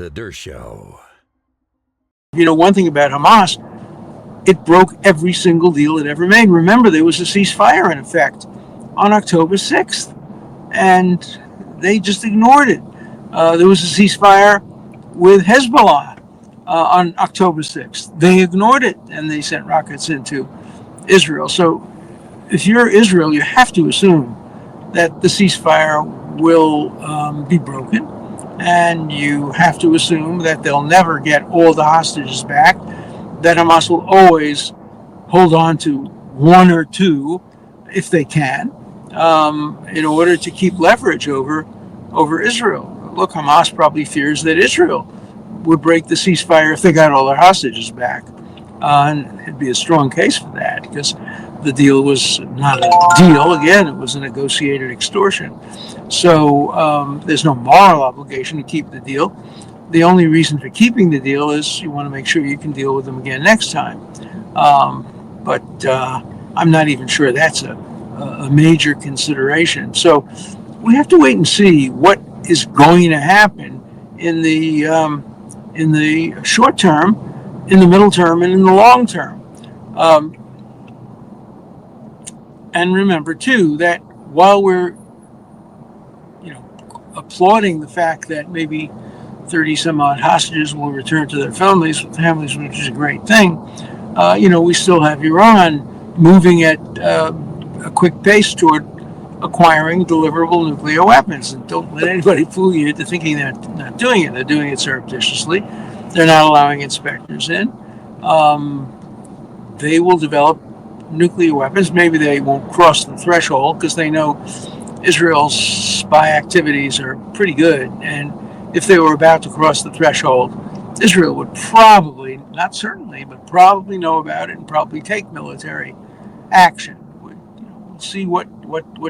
The Dershow. You know, one thing about Hamas, it broke every single deal it ever made. Remember, there was a ceasefire in effect on October 6th, and they just ignored it. There was a ceasefire with Hezbollah on October 6th. They ignored it, and they sent rockets into Israel. So if you're Israel, you have to assume that the ceasefire will be broken, and you have to assume that they'll never get all the hostages back, that Hamas will always hold on to one or two, if they can, in order to keep leverage over Israel. Look, Hamas probably fears that Israel would break the ceasefire if they got all their hostages back. And it'd be a strong case for that, because the deal was not a deal. Again, it was a negotiated extortion. So there's no moral obligation to keep the deal. The only reason for keeping the deal is you want to make sure you can deal with them again next time. But I'm not even sure that's a major consideration. So we have to wait and see what is going to happen in the short term, in the middle term, and in the long term. And remember too that while we're applauding the fact that maybe 30 some odd hostages will return to their families, which is a great thing, we still have Iran moving at a quick pace toward acquiring deliverable nuclear weapons. And don't let anybody fool you into thinking they're not doing it. They're doing it surreptitiously. They're not allowing inspectors in. They will develop nuclear weapons. Maybe they won't cross the threshold, because they know Israel's spy activities are pretty good. And if they were about to cross the threshold, Israel would probably, not certainly, but probably know about it and probably take military action. We'll see what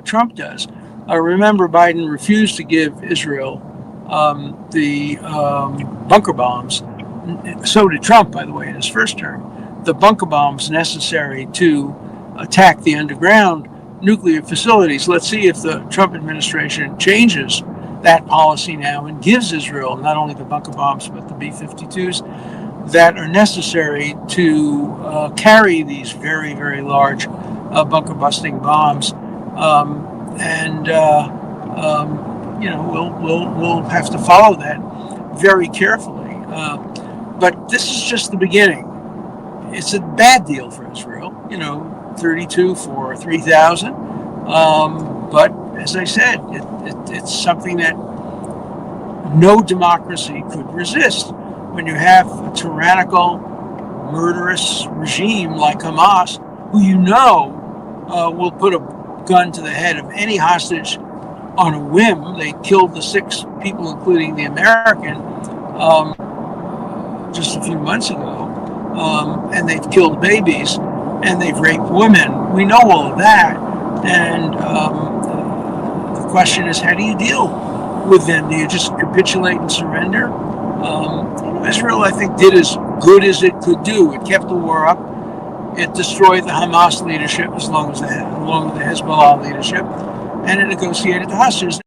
Trump does. Remember, Biden refused to give Israel the bunker bombs. So did Trump, by the way, in his first term. The bunker bombs necessary to attack the underground nuclear facilities. Let's see if the Trump administration changes that policy now and gives Israel not only the bunker bombs but the B-52s that are necessary to carry these very, very large bunker busting bombs. We'll have to follow that very carefully. But this is just the beginning. It's a bad deal for Israel, 32 for 3,000. But as I said, it's something that no democracy could resist. When you have a tyrannical, murderous regime like Hamas, who will put a gun to the head of any hostage on a whim. They killed the 6 people, including the American, just a few months ago. And they've killed babies, and they've raped women. We know all of that. And the question is, how do you deal with them? Do you just capitulate and surrender? Israel, I think, did as good as it could do. It kept the war up. It destroyed the Hamas leadership along with the Hezbollah leadership, and it negotiated the hostages.